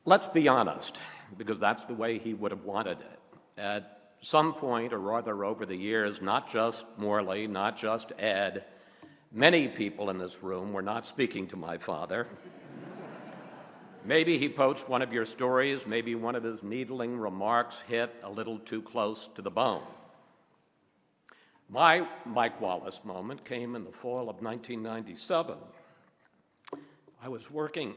Let's be honest, because that's the way he would have wanted it. At some point or other over the years, not just Morley, not just Ed, many people in this room were not speaking to my father. Maybe he poached one of your stories, maybe one of his needling remarks hit a little too close to the bone. My Mike Wallace moment came in the fall of 1997. I was working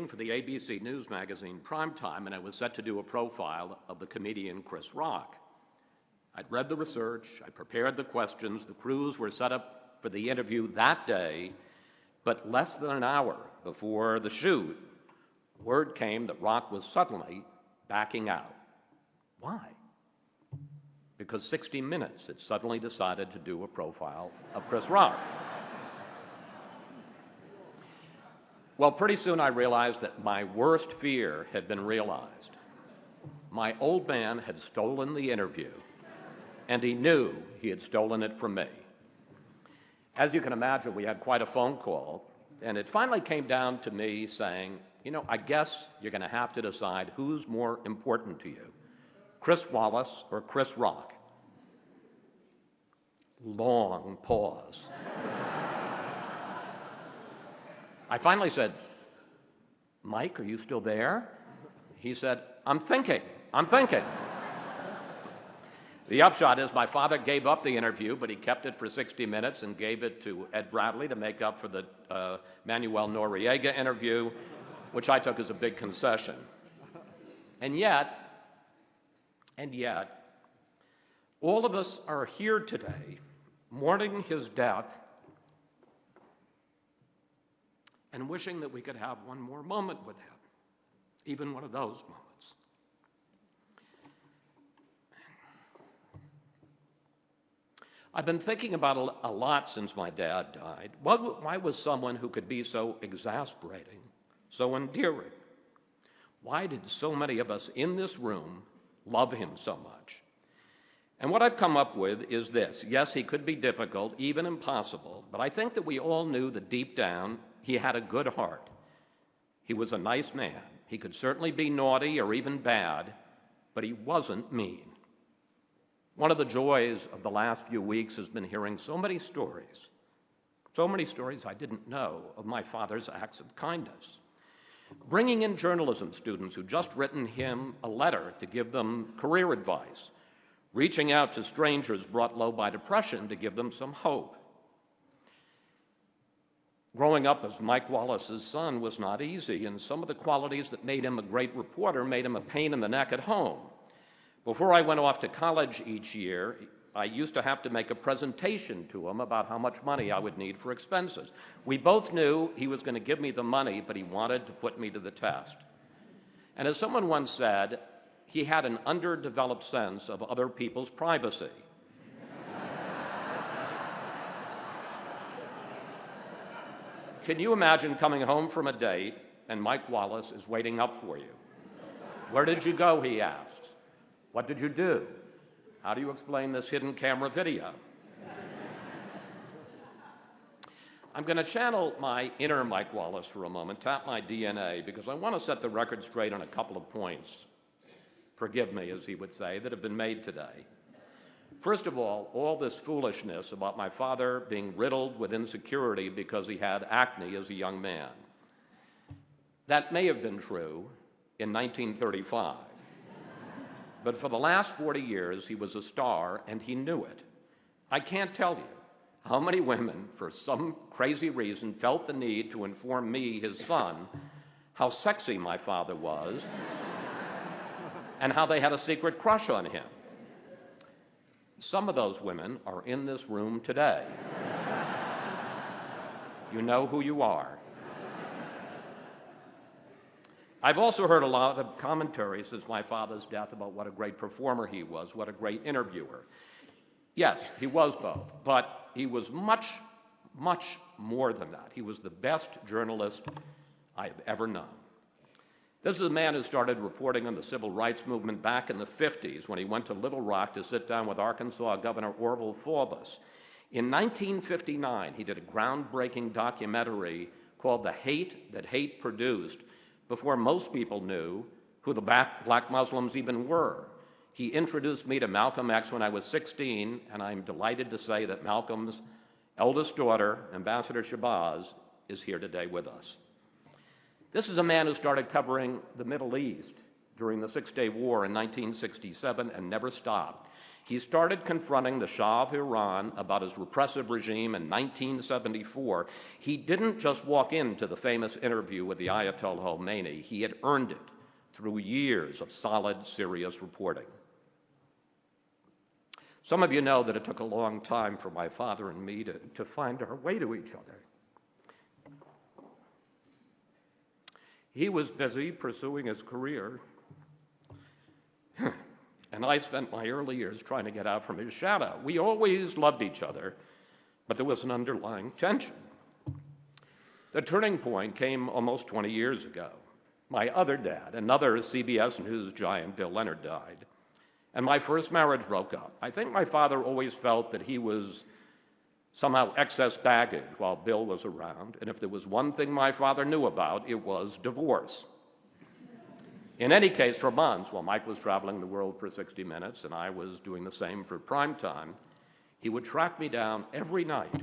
for the ABC News magazine Primetime, and I was set to do a profile of the comedian Chris Rock. I'd read the research, I prepared the questions, the crews were set up for the interview that day, but less than an hour before the shoot, word came that Rock was suddenly backing out. Why? Because 60 Minutes had suddenly decided to do a profile of Chris Rock. Well, pretty soon I realized that my worst fear had been realized. My old man had stolen the interview, and he knew he had stolen it from me. As you can imagine, we had quite a phone call, and it finally came down to me saying, I guess you're going to have to decide who's more important to you, Chris Wallace or Chris Rock. Long pause. I finally said, Mike, are you still there? He said, I'm thinking. The upshot is my father gave up the interview, but he kept it for 60 Minutes and gave it to Ed Bradley to make up for the Manuel Noriega interview, which I took as a big concession. And yet, all of us are here today mourning his death and wishing that we could have one more moment with him, even one of those moments. I've been thinking about a lot since my dad died. Why was someone who could be so exasperating, so endearing? Why did so many of us in this room love him so much? And what I've come up with is this. Yes, he could be difficult, even impossible, but I think that we all knew that deep down he had a good heart. He was a nice man. He could certainly be naughty or even bad, but he wasn't mean. One of the joys of the last few weeks has been hearing so many stories I didn't know of my father's acts of kindness. Bringing in journalism students who'd just written him a letter to give them career advice, reaching out to strangers brought low by depression to give them some hope. Growing up as Mike Wallace's son was not easy, and some of the qualities that made him a great reporter made him a pain in the neck at home. Before I went off to college each year, I used to have to make a presentation to him about how much money I would need for expenses. We both knew he was going to give me the money, but he wanted to put me to the test. And as someone once said, he had an underdeveloped sense of other people's privacy. Can you imagine coming home from a date and Mike Wallace is waiting up for you? Where did you go, he asked. What did you do? How do you explain this hidden camera video? I'm going to channel my inner Mike Wallace for a moment, tap my DNA, because I want to set the record straight on a couple of points, forgive me, as he would say, that have been made today. First of all this foolishness about my father being riddled with insecurity because he had acne as a young man. That may have been true in 1935. But for the last 40 years, he was a star, and he knew it. I can't tell you how many women, for some crazy reason, felt the need to inform me, his son, how sexy my father was and how they had a secret crush on him. Some of those women are in this room today. You know who you are. I've also heard a lot of commentary since my father's death about what a great performer he was, what a great interviewer. Yes, he was both, but he was much, much more than that. He was the best journalist I have ever known. This is a man who started reporting on the civil rights movement back in the 50s when he went to Little Rock to sit down with Arkansas Governor Orville Forbes. In 1959, he did a groundbreaking documentary called The Hate That Hate Produced before most people knew who the black Muslims even were. He introduced me to Malcolm X when I was 16, and I'm delighted to say that Malcolm's eldest daughter, Ambassador Shabazz, is here today with us. This is a man who started covering the Middle East during the Six-Day War in 1967 and never stopped. He started confronting the Shah of Iran about his repressive regime in 1974. He didn't just walk into the famous interview with the Ayatollah Khomeini. He had earned it through years of solid, serious reporting. Some of you know that it took a long time for my father and me to find our way to each other. He was busy pursuing his career, and I spent my early years trying to get out from his shadow. We always loved each other, but there was an underlying tension. The turning point came almost 20 years ago. My other dad, another CBS News giant, Bill Leonard, died, and my first marriage broke up. I think my father always felt that he was somehow excess baggage while Bill was around, and if there was one thing my father knew about, it was divorce. In any case, for months, while Mike was traveling the world for 60 Minutes and I was doing the same for primetime, he would track me down every night,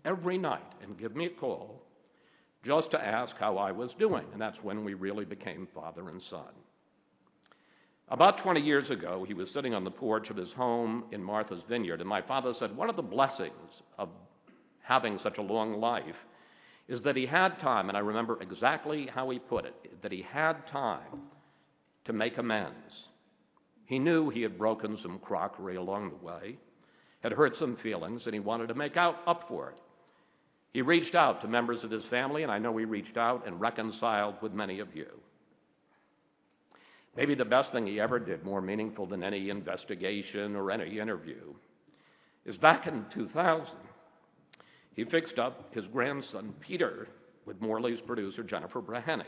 and give me a call just to ask how I was doing, and that's when we really became father and son. About 20 years ago, he was sitting on the porch of his home in Martha's Vineyard, and my father said, one of the blessings of having such a long life is that he had time, and I remember exactly how he put it, that he had time to make amends. He knew he had broken some crockery along the way, had hurt some feelings, and he wanted to make up for it. He reached out to members of his family, and I know he reached out and reconciled with many of you. Maybe the best thing he ever did, more meaningful than any investigation or any interview, is back in 2000, he fixed up his grandson, Peter, with Morley's producer, Jennifer Braheny.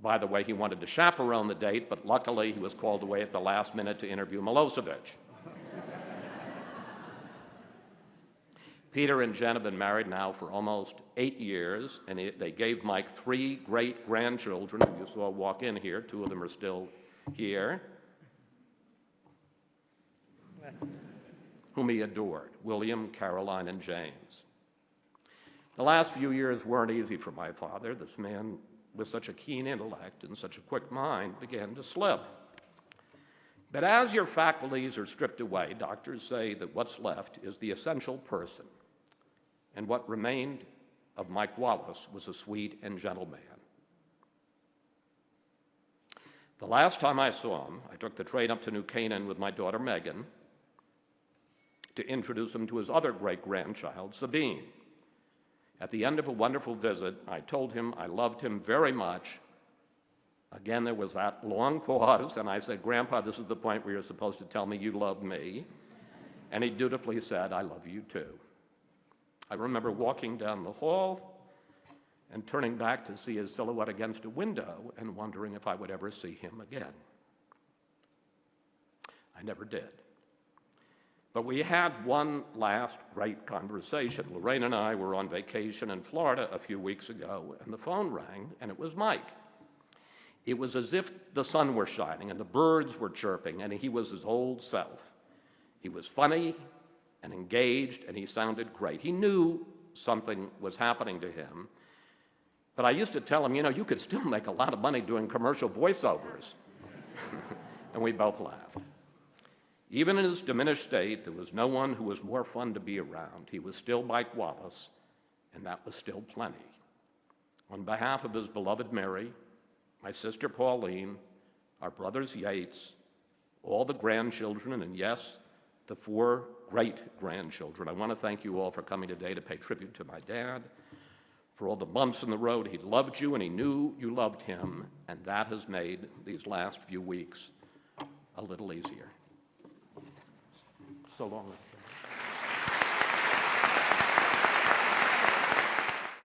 By the way, he wanted to chaperone the date, but luckily he was called away at the last minute to interview Milosevic. Peter and Jen have been married now for almost 8 years, and they gave Mike 3 great-grandchildren who you saw walk in here. 2 of them are still here, whom he adored, William, Caroline, and James. The last few years weren't easy for my father. This man with such a keen intellect and such a quick mind began to slip. But as your faculties are stripped away, doctors say that what's left is the essential person. And what remained of Mike Wallace was a sweet and gentle man. The last time I saw him, I took the train up to New Canaan with my daughter Megan to introduce him to his other great-grandchild, Sabine. At the end of a wonderful visit, I told him I loved him very much. Again, there was that long pause, and I said, Grandpa, this is the point where you're supposed to tell me you love me. And he dutifully said, I love you too. I remember walking down the hall and turning back to see his silhouette against a window and wondering if I would ever see him again. I never did. But we had one last great conversation. Lorraine and I were on vacation in Florida a few weeks ago, and the phone rang, and it was Mike. It was as if the sun were shining and the birds were chirping, and he was his old self. He was funny and engaged, and he sounded great. He knew something was happening to him, but I used to tell him, you could still make a lot of money doing commercial voiceovers. And we both laughed. Even in his diminished state, there was no one who was more fun to be around. He was still Mike Wallace, and that was still plenty. On behalf of his beloved Mary, my sister Pauline, our brothers Yates, all the grandchildren, and yes, the 4 great-grandchildren, I want to thank you all for coming today to pay tribute to my dad, for all the bumps in the road. He loved you, and he knew you loved him, and that has made these last few weeks a little easier. So long.